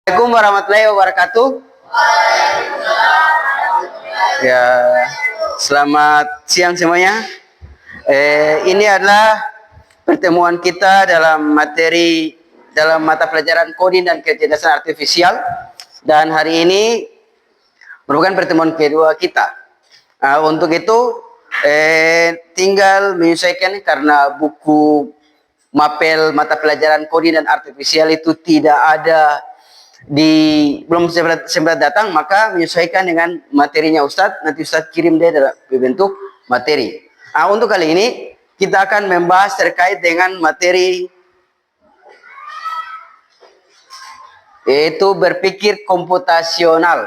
Assalamualaikum warahmatullahi wabarakatuh. Ya, selamat siang semuanya. Ini adalah pertemuan kita dalam mata pelajaran coding dan kecerdasan artifisial. Dan hari ini merupakan pertemuan kedua kita. Untuk itu tinggal menyesuaikan karena buku mapel mata pelajaran coding dan artifisial itu tidak ada belum sempat datang, maka menyesuaikan dengan materinya Ustadz. Nanti Ustadz kirim dia dalam bentuk materi. Untuk kali ini kita akan membahas terkait dengan materi yaitu berpikir komputasional.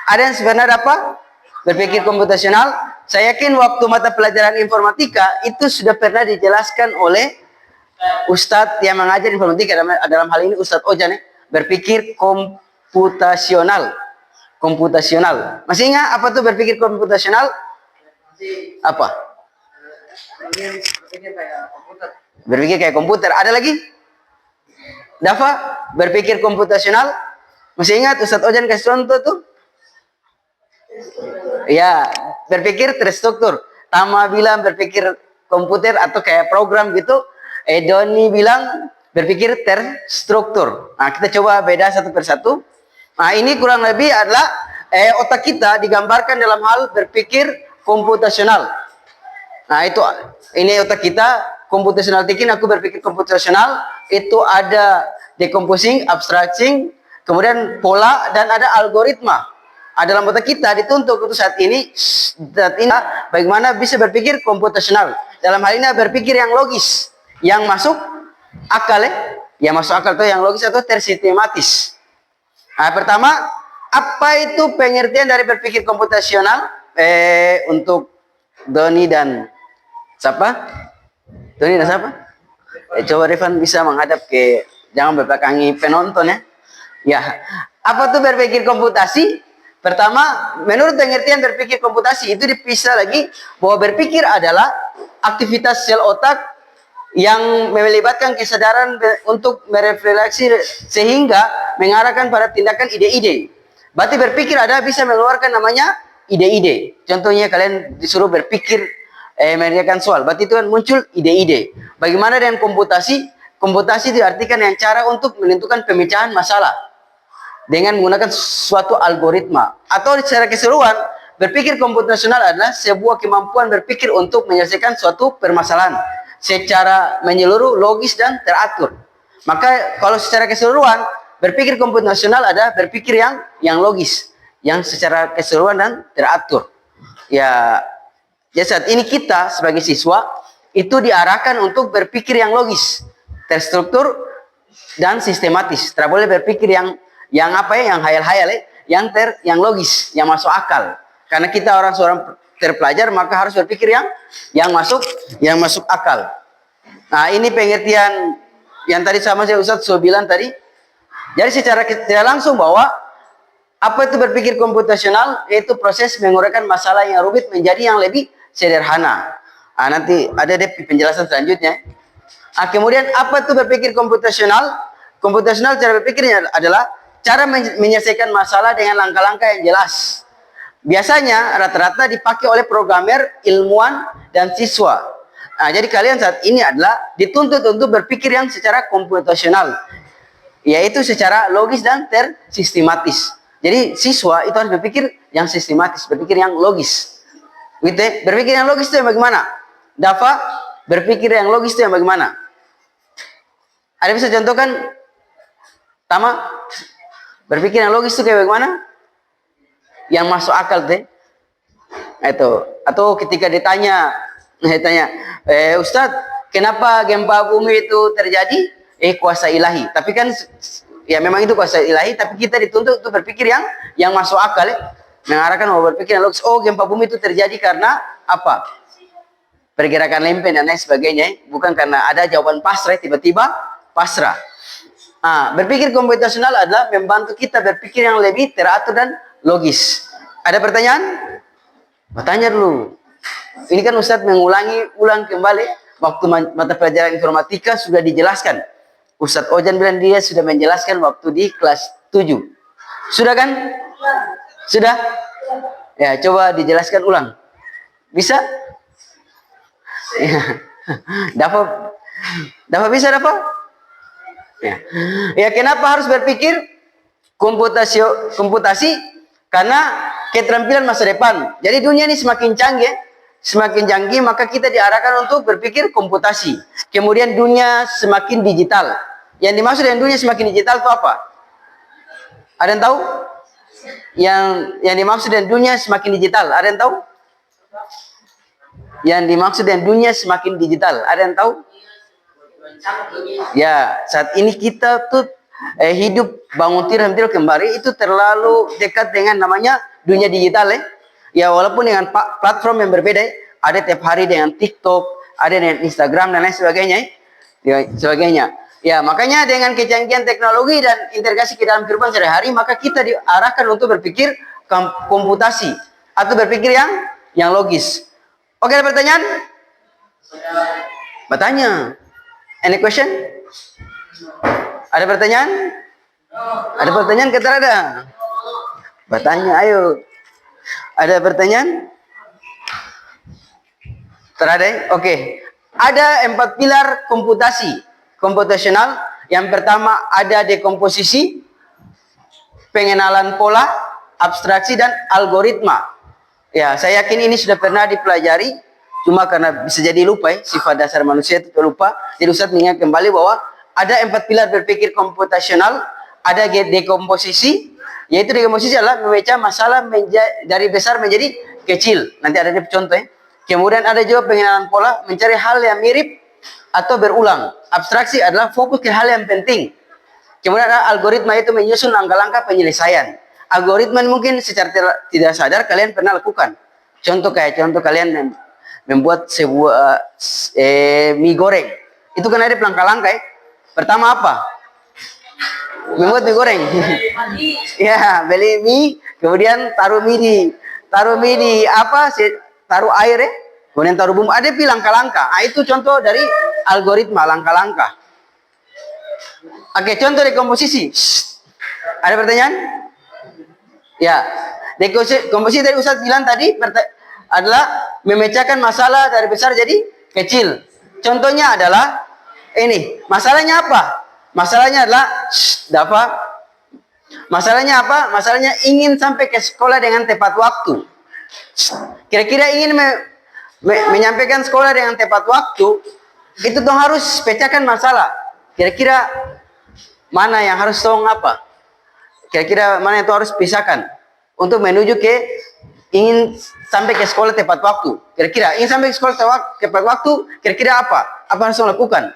Ada yang sebenarnya apa? Berpikir komputasional. Saya yakin waktu mata pelajaran informatika itu sudah pernah dijelaskan oleh Ustadz yang mengajar informatika, dalam hal ini Ustadz Ojan, berpikir komputasional. Masih ingat apa tuh berpikir komputasional? Apa? Berpikir kayak komputer. Ada lagi? Dafa, berpikir komputasional. Masih ingat Ustadz Ojan kasih contoh tuh? Ya, berpikir terstruktur. Tama bilang berpikir komputer atau kayak program gitu. Doni bilang berpikir terstruktur. Kita coba beda satu persatu. Ini kurang lebih adalah otak kita digambarkan dalam hal berpikir komputasional. Ini otak kita komputasional thinking. Aku berpikir komputasional itu ada decomposing, abstracting, kemudian pola dan ada algoritma. Dalam otak kita dituntut untuk saat ini bagaimana bisa berpikir komputasional. Dalam hal ini berpikir yang logis, yang masuk akal yang masuk akal itu yang logis atau tersistematis. Pertama, apa itu pengertian dari berpikir komputasional? Untuk Doni dan siapa? Doni dan siapa? Coba Rifan bisa menghadap ke, jangan berbelakangi penonton ya. Ya, apa tuh berpikir komputasi? Pertama, menurut pengertian berpikir komputasi itu dipisah lagi bahwa berpikir adalah aktivitas sel otak yang melibatkan kesadaran untuk merefleksi sehingga mengarahkan pada tindakan ide-ide. Berarti berpikir ada bisa mengeluarkan namanya ide-ide. Contohnya kalian disuruh berpikir mengerjakan soal, berarti itu kan muncul ide-ide. Bagaimana dengan komputasi? Komputasi diartikan yang cara untuk menentukan pemecahan masalah dengan menggunakan suatu algoritma. Atau secara keseluruhan, berpikir komputasional adalah sebuah kemampuan berpikir untuk menyelesaikan suatu permasalahan secara menyeluruh, logis dan teratur. Maka kalau secara keseluruhan, berpikir komputasional adalah berpikir yang logis, yang secara keseluruhan dan teratur. Ya saat ini kita sebagai siswa itu diarahkan untuk berpikir yang logis, terstruktur dan sistematis. Tidak boleh berpikir yang hayal-hayal, yang logis, yang masuk akal. Karena kita seorang terpelajar, maka harus berpikir yang masuk akal. Ini pengertian yang tadi sama saya Ustadz bilang tadi. Jadi secara tidak langsung bahwa apa itu berpikir komputasional, yaitu proses menguraikan masalah yang rumit menjadi yang lebih sederhana. Nanti ada deh penjelasan selanjutnya. Kemudian apa itu berpikir komputasional? Komputasional cara berpikirnya adalah cara menyelesaikan masalah dengan langkah-langkah yang jelas. Biasanya rata-rata dipakai oleh programmer, ilmuwan, dan siswa. Jadi kalian saat ini adalah dituntut untuk berpikir yang secara komputasional, yaitu secara logis dan tersistematis. Jadi siswa itu harus berpikir yang sistematis, berpikir yang logis. Gitu ya? Berpikir yang logis itu yang bagaimana? Dafa, berpikir yang logis itu yang bagaimana? Ada bisa contohkan? Tama, berpikir yang logis itu kayak bagaimana? Yang masuk akal deh. Itu. Atau ketika ditanya, Ustadz, kenapa gempa bumi itu terjadi? Kuasa ilahi. Tapi kan ya memang itu kuasa ilahi, tapi kita dituntut untuk berpikir yang masuk akal, mengarahkan mau berpikir yang logis. Gempa bumi itu terjadi karena apa? Pergerakan lempeng dan lain sebagainya, bukan karena ada jawaban pasrah tiba-tiba pasrah. Berpikir komputasional adalah membantu kita berpikir yang lebih teratur dan logis. Ada pertanyaan? Bertanya dulu. Ini kan Ustadz ulang kembali. Waktu mata pelajaran informatika sudah dijelaskan. Ustadz Ojan bilang dia sudah menjelaskan waktu di kelas 7. Sudah kan? Sudah? Ya, coba dijelaskan ulang. Bisa? Ya. Dapat bisa dapat? Ya. Ya, kenapa harus berpikir komputasi? Karena keterampilan masa depan. Jadi dunia ini semakin canggih, maka kita diarahkan untuk berpikir komputasi. Kemudian dunia semakin digital. Yang dimaksud dengan dunia semakin digital itu apa? Ada yang tahu? Yang dimaksud dengan dunia semakin digital, ada yang tahu? Yang dimaksud dengan dunia semakin digital, ada yang tahu? Ya, saat ini kita tuh hidup bangun tidur kembali itu terlalu dekat dengan namanya dunia digital ya. Ya, walaupun dengan platform yang berbeda, ada tiap hari dengan TikTok, ada dengan Instagram dan lain sebagainya. Ya, makanya dengan kecanggihan teknologi dan integrasi ke dalam kehidupan sehari-hari, maka kita diarahkan untuk berpikir komputasi atau berpikir yang logis. Oke, ada pertanyaan? Bertanya. Any question? Ada pertanyaan? Ada pertanyaan? Kata ada? Bertanya, ayo. Ada pertanyaan? Terada? Oke. Ada 4 pilar komputasional. Yang pertama ada dekomposisi, pengenalan pola, abstraksi, dan algoritma. Ya, saya yakin ini sudah pernah dipelajari, cuma karena bisa jadi lupa ya, sifat dasar manusia itu lupa. Jadi Ustaz mengingat kembali bahwa ada 4 pilar berpikir komputasional, ada dekomposisi, yaitu dekomposisi adalah memecah masalah dari besar menjadi kecil. Nanti ada contoh ya. Kemudian ada juga pengenalan pola, mencari hal yang mirip atau berulang. Abstraksi adalah fokus ke hal yang penting. Kemudian ada algoritma, itu menyusun langkah-langkah penyelesaian. Algoritma mungkin secara tidak sadar kalian pernah lakukan. Contoh kalian membuat sebuah mie goreng. Itu kan ada langkah-langkah ya. Pertama apa? Membuat mie goreng. Ya, beli mie, kemudian taruh mie di apa? Taruh air ya. Kemudian taruh bumbu. Ada langkah-langkah. Ah, itu contoh dari algoritma, langkah-langkah. Oke, contoh dekomposisi. Ada pertanyaan? Ya, dekomposisi dari Ustaz bilang tadi adalah memecahkan masalah dari besar jadi kecil. Contohnya adalah ini. Masalahnya apa? Masalahnya adalah Masalahnya apa? Masalahnya ingin sampai ke sekolah dengan tepat waktu. Kira-kira ingin menyampaikan sekolah dengan tepat waktu, itu dong harus pecahkan masalah. Kira-kira mana yang harus dong apa? Kira-kira mana itu harus pisahkan untuk menuju ke ingin sampai ke sekolah tepat waktu. Kira-kira ingin sampai ke sekolah tepat waktu, kira-kira apa? Apa harus lakukan?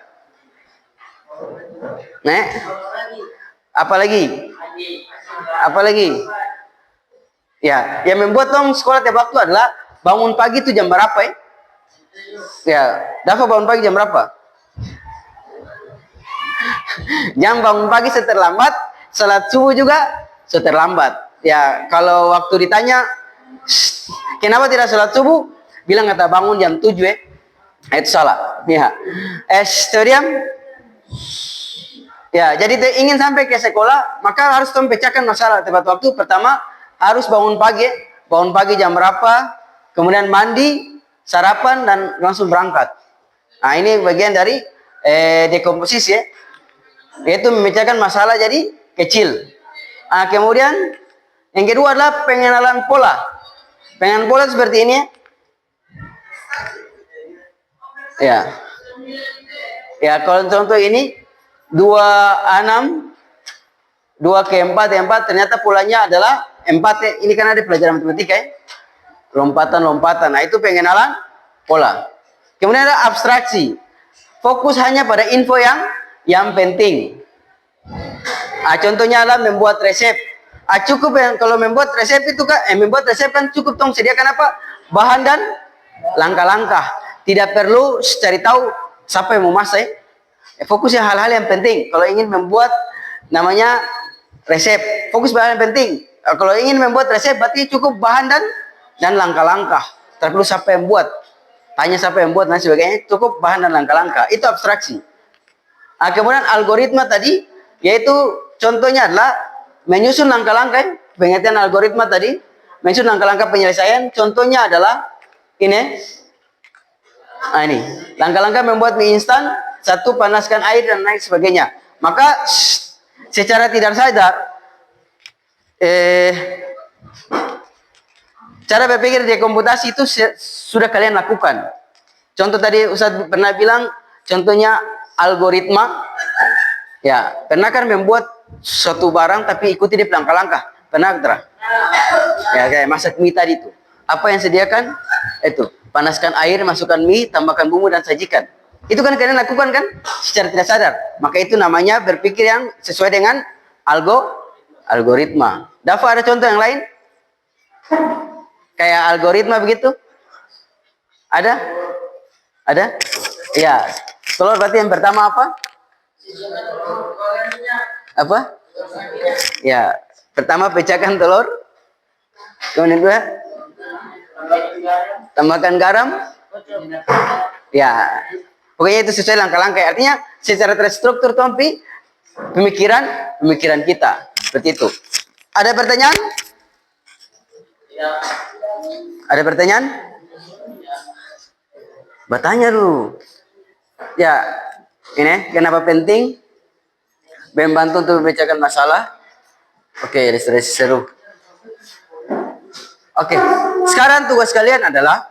Nah, apalagi? Ya, yang membuat dong sekolah tepat waktu adalah bangun pagi itu jam berapa ya? Ya, dapat bangun pagi jam berapa? Jam bangun pagi seterlambat, salat subuh juga seterlambat. Ya, kalau waktu ditanya, kenapa tidak salat subuh? Bilang kata bangun jam 7 ya. Itu salah. Ya. Studium. Ya, jadi ingin sampai ke sekolah, maka harus pecahkan masalah tepat waktu. Pertama, harus bangun pagi. Bangun pagi jam berapa? Kemudian mandi, sarapan, dan langsung berangkat. Nah, ini bagian dari dekomposisi ya. Yaitu memecahkan masalah jadi kecil. Nah, kemudian yang kedua adalah pengenalan pola. Pengenalan pola seperti ini ya. Ya. Ya, kalau contoh ini 2, 6, 2 ke 4, 4 ternyata polanya adalah 4 ya. Ini kan ada pelajaran matematika ya. Lompatan. Nah, itu pengenalan pola. Kemudian ada abstraksi. Fokus hanya pada info yang penting. Nah, contohnya adalah membuat resep. Cukup ya, kalau membuat resep itu kan membuat resep kan cukup dong sediakan apa? Bahan dan langkah-langkah. Tidak perlu cari tahu siapa yang mau masak. Fokusnya hal-hal yang penting. Kalau ingin membuat namanya resep, fokus bahan yang penting. Kalau ingin membuat resep berarti cukup bahan dan langkah-langkah. Tak perlu siapa yang buat. Tanya siapa yang buat dan sebagainya. Cukup bahan dan langkah-langkah. Itu abstraksi. Nah, kemudian algoritma tadi, yaitu contohnya adalah menyusun langkah-langkah pengertian algoritma tadi, menyusun langkah-langkah penyelesaian. Contohnya adalah ini. Nah ini, langkah-langkah membuat mie instan, satu panaskan air dan lain sebagainya. Maka secara tidak sadar, cara berpikir di komputasi itu sudah kalian lakukan. Contoh tadi Ustadz pernah bilang, contohnya algoritma. Ya, pernah kan membuat suatu barang tapi ikuti di langkah-langkah. Pernah terang? Ya, kayak masak mie tadi itu. Apa yang sediakan? Itu, panaskan air, masukkan mie, tambahkan bumbu dan sajikan. Itu kan kalian lakukan kan? Secara tidak sadar. Maka itu namanya berpikir yang sesuai dengan algoritma. Dafa ada contoh yang lain? Kayak algoritma begitu? Ada? Ada? Ya. Telur berarti yang pertama apa? Apa? Ya. Pertama pecahkan telur. Kemudian kedua, tambahkan garam. Ya. Pokoknya itu sesuai langkah-langkah. Artinya secara terstruktur Tompi pemikiran kita. Seperti itu. Ada pertanyaan? Ada pertanyaan? Bertanya dulu. Ya, ini kenapa penting? Membantu untuk memecahkan masalah. Oke, ilustrasi seru. Oke, sekarang tugas kalian adalah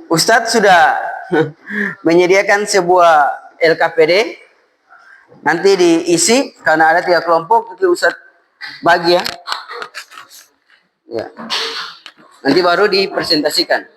Ustadz sudah menyediakan sebuah LKPD. Nanti diisi karena ada 3 kelompok, itu Ustadz bagi ya. Ya. Nanti baru dipresentasikan.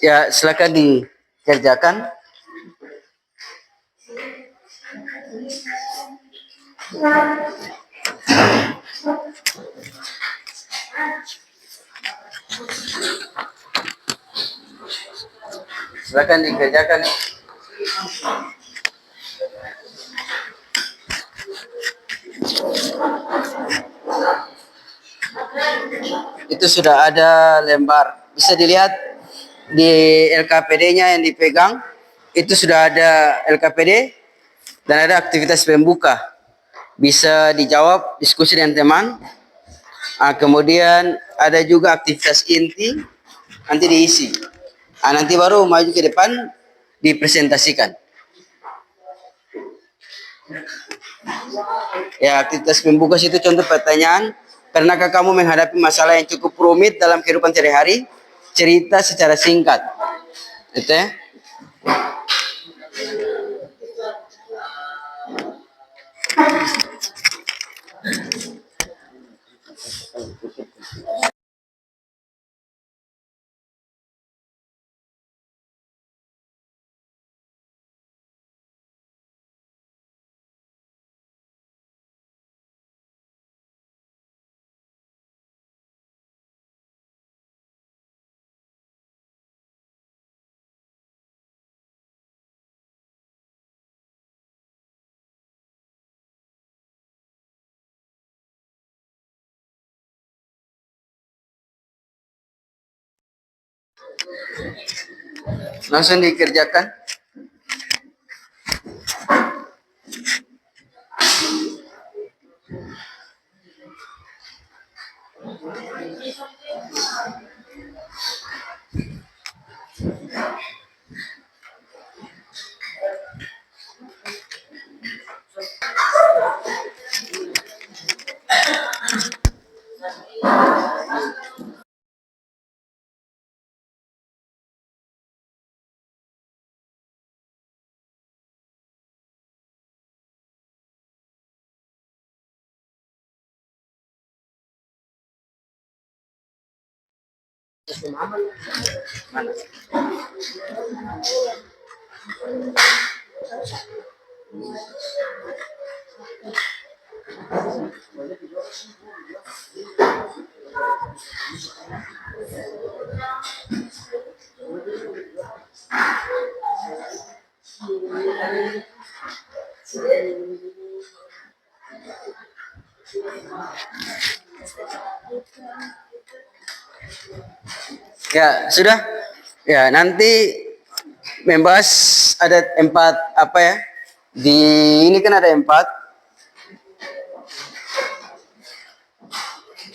Ya, silakan dikerjakan. Silakan dikerjakan. Itu sudah ada lembar. Bisa dilihat di LKPD-nya yang dipegang itu sudah ada LKPD dan ada aktivitas pembuka. Bisa dijawab diskusi dengan teman. Kemudian ada juga aktivitas inti nanti diisi. Nanti baru maju ke depan dipresentasikan. Ya, aktivitas pembuka itu contoh pertanyaan. Pernahkah kamu menghadapi masalah yang cukup rumit dalam kehidupan sehari-hari? Cerita secara singkat. Itu ya. Langsung dikerjakan. Ya, sudah. Ya, nanti membahas ada 4 apa ya? Di ini kan ada 4.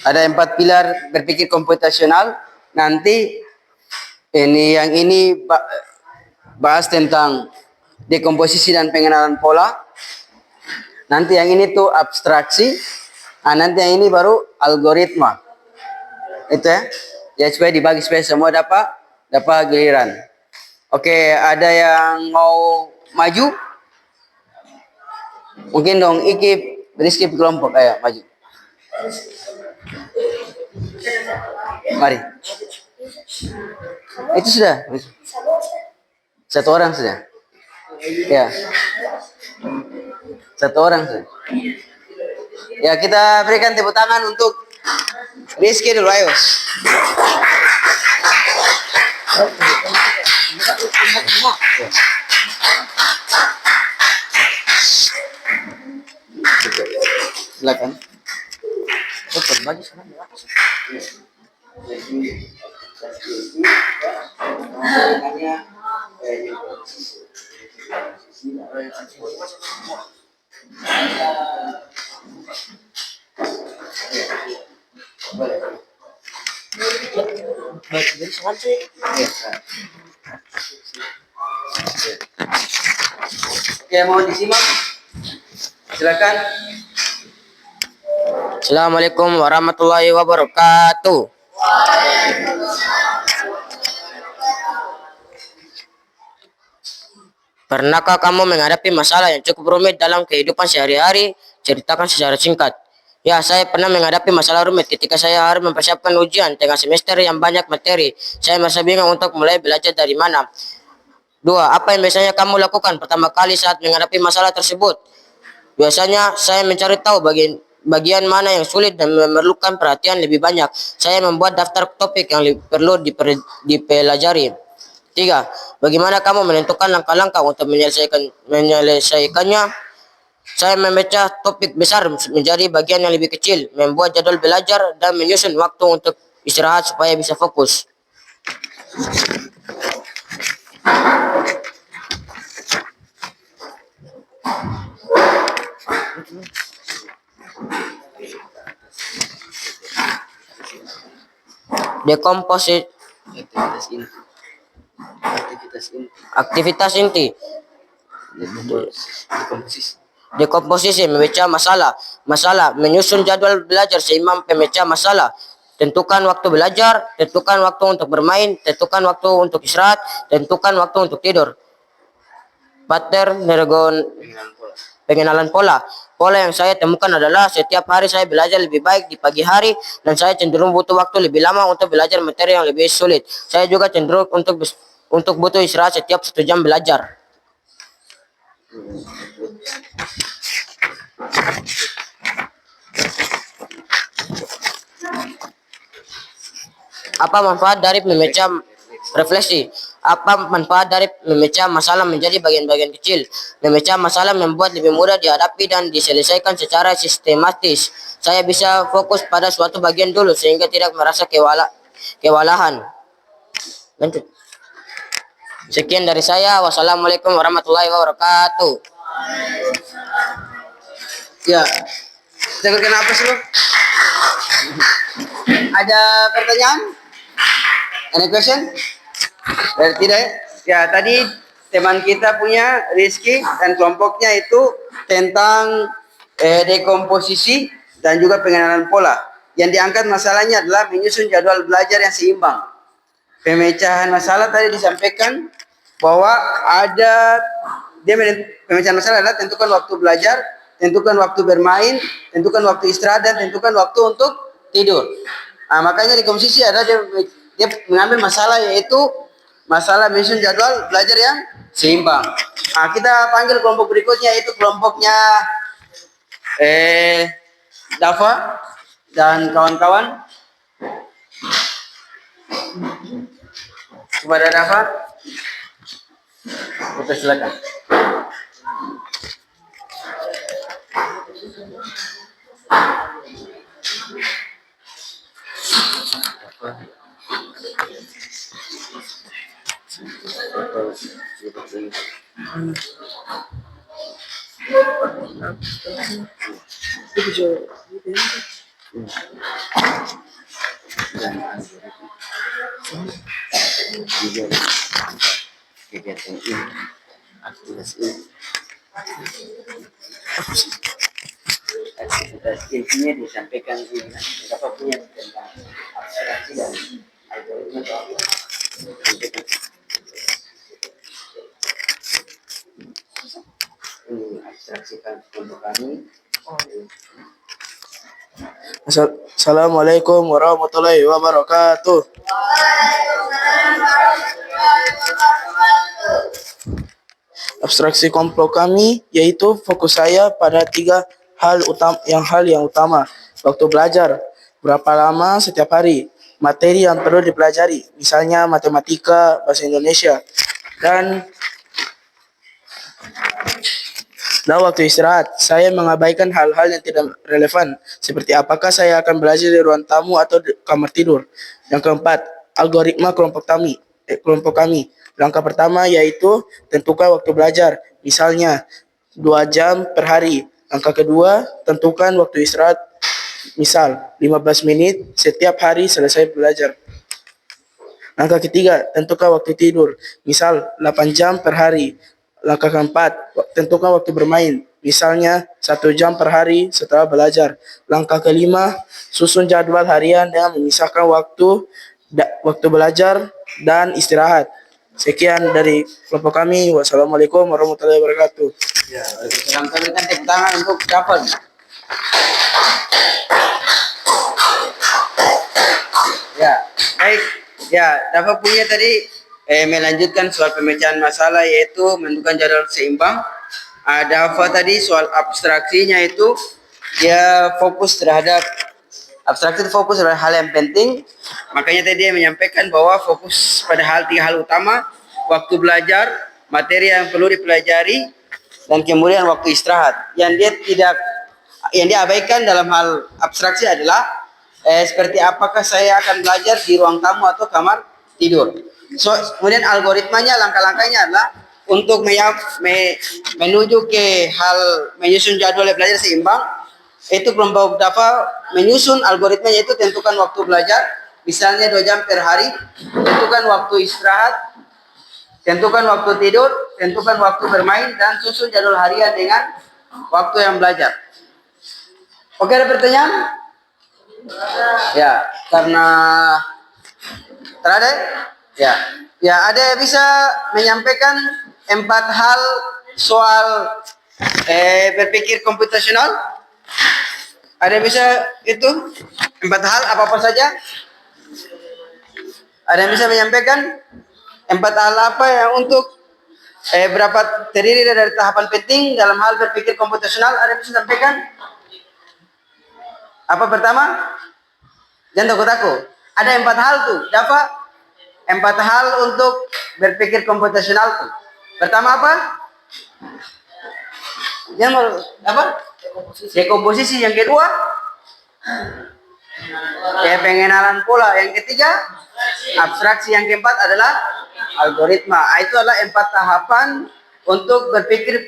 Ada 4 pilar berpikir komputasional. Nanti yang ini bahas tentang dekomposisi dan pengenalan pola. Nanti yang ini tuh abstraksi. Nanti yang ini baru algoritma. Itu ya. Ya supaya dibagi supaya semua dapat giliran. Oke, ada yang mau maju? Mungkin dong Iki beri kelompok ayo maju. Mari. Itu sudah. Satu orang sudah. Ya. Satu orang sudah. Ya, kita berikan tepuk tangan untuk Rizky dulu, ayo. Silakan. Berbagi sama ya. Oke, mau disimak? Silakan. Assalamualaikum warahmatullahi wabarakatuh. Pernahkah kamu menghadapi masalah yang cukup rumit dalam kehidupan sehari-hari? Ceritakan secara singkat. Ya, saya pernah menghadapi masalah rumit ketika saya harus mempersiapkan ujian tengah semester yang banyak materi. Saya merasa bingung untuk mulai belajar dari mana. 2. Apa yang biasanya kamu lakukan pertama kali saat menghadapi masalah tersebut? Biasanya saya mencari tahu bagian mana yang sulit dan memerlukan perhatian lebih banyak. Saya membuat daftar topik yang perlu dipelajari. 3. Bagaimana kamu menentukan langkah-langkah untuk menyelesaikannya? Saya memecah topik besar menjadi bagian yang lebih kecil, membuat jadwal belajar, dan menyusun waktu untuk istirahat supaya bisa fokus. dekomposi Aktivitas inti. Aktivitas inti. aktivitas inti, Dekomposisi. dekomposisi memecah masalah, menyusun jadwal belajar seimbang, pemecah masalah, tentukan waktu belajar, tentukan waktu untuk bermain, tentukan waktu untuk istirahat, tentukan waktu untuk tidur. Pattern Pengenalan pola. pengenalan pola. Pola yang saya temukan adalah setiap hari saya belajar lebih baik di pagi hari dan saya cenderung butuh waktu lebih lama untuk belajar materi yang lebih sulit. Saya juga cenderung untuk butuh istirahat setiap 1 jam belajar. Apa manfaat dari memecah refleksi? Apa manfaat dari memecah masalah menjadi bagian-bagian kecil? Memecah masalah membuat lebih mudah dihadapi dan diselesaikan secara sistematis. Saya bisa fokus pada suatu bagian dulu sehingga tidak merasa kewalahan. Lanjut. Sekian dari saya. Wassalamualaikum warahmatullahi wabarakatuh. Ya. Jangan kenapa sih lo? Ada pertanyaan? Any question? Tidak ya? Ya, tadi teman kita punya Rizky dan kelompoknya itu tentang dekomposisi dan juga pengenalan pola. Yang diangkat masalahnya adalah menyusun jadwal belajar yang seimbang. Pemecahan masalah tadi disampaikan bahwa pemecahan masalah adalah tentukan waktu belajar, tentukan waktu bermain, tentukan waktu istirahat, dan tentukan waktu untuk tidur. Nah, makanya di komposisi ada dia mengambil masalah, yaitu masalah menyusun jadwal belajar yang seimbang. Nah, kita panggil kelompok berikutnya, yaitu kelompoknya Dava dan kawan-kawan. Kepada Dava, kita silakan. Kegiatan ini, aktivitas ini, aktivitas intinya disampaikan ini. Dapat punya tentang abstraksi dan algoritma atau apa? Ini abstraksikan untuk kami. Assalamualaikum warahmatullahi wabarakatuh. Abstraksi kelompok kami yaitu fokus saya pada 3 hal yang utama. Waktu belajar, berapa lama setiap hari, materi yang perlu dipelajari, misalnya matematika, bahasa Indonesia, dan waktu istirahat. Saya mengabaikan hal-hal yang tidak relevan, seperti apakah saya akan belajar di ruang tamu atau di kamar tidur. Yang keempat, algoritma kelompok kami. Langkah pertama yaitu tentukan waktu belajar, misalnya 2 jam per hari. Langkah kedua, tentukan waktu istirahat, misal 15 menit setiap hari selesai belajar. Langkah ketiga, tentukan waktu tidur, misal 8 jam per hari. Langkah keempat, tentukan waktu bermain, misalnya 1 jam per hari setelah belajar. Langkah kelima, susun jadwal harian dengan memisahkan waktu belajar dan istirahat. Sekian dari kelompok kami. Wassalamualaikum warahmatullahi wabarakatuh. Ya, salam berikan tepuk tangan untuk Dava. Ya, baik. Ya, Dava punya tadi melanjutkan soal pemecahan masalah, yaitu menentukan jadwal seimbang. Dava tadi soal abstraksinya itu dia fokus terhadap hal yang penting. Makanya tadi dia menyampaikan bahwa fokus pada 3 hal utama: waktu belajar, materi yang perlu dipelajari, dan kemudian waktu istirahat. Yang dia abaikan dalam hal abstraksi adalah seperti apakah saya akan belajar di ruang tamu atau kamar tidur. Kemudian algoritmanya, langkah-langkahnya adalah untuk menuju ke hal menyusun jadwal belajar seimbang. Itu kelompok Dava menyusun algoritmanya, itu tentukan waktu belajar, misalnya 2 jam per hari, tentukan waktu istirahat, tentukan waktu tidur, tentukan waktu bermain, dan susun jadwal harian dengan waktu yang belajar. Oke, ada pertanyaan? Ya, karena terada? Ya. Ya, ada yang bisa menyampaikan 4 hal soal berpikir komputasional? Ada yang bisa itu? 4 hal apa-apa saja? Ada yang bisa menyampaikan 4 hal apa yang untuk berapa terdiri dari tahapan penting dalam hal berpikir komputasional? Ada yang bisa sampaikan? Apa pertama? Jangan takut-takut. Ada 4 hal tuh. Dapat 4 hal untuk berpikir komputasional tuh. Pertama apa? Yang apa? Dekomposisi. Yang kedua, pengenalan pola. Yang ketiga, abstraksi. Yang keempat adalah algoritma. Itu adalah 4 tahapan untuk berpikir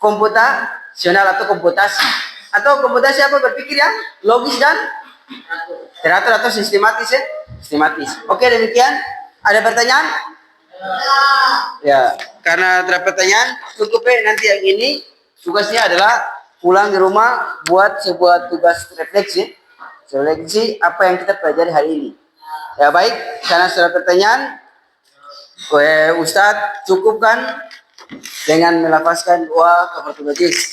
komputasional atau komputasi. Atau komputasi apa? Berpikir yang logis dan teratur atau sistematis ya. Sistematis. Oke, demikian. Ada pertanyaan? Ya, karena ada pertanyaan, cukup ya. Nanti yang ini tugasnya adalah pulang di rumah buat sebuah tugas refleksi. Refleksi apa yang kita pelajari hari ini. Ya baik, karena sudah pertanyaan, Ustadz cukupkan dengan melafazkan wa kafartu majlis.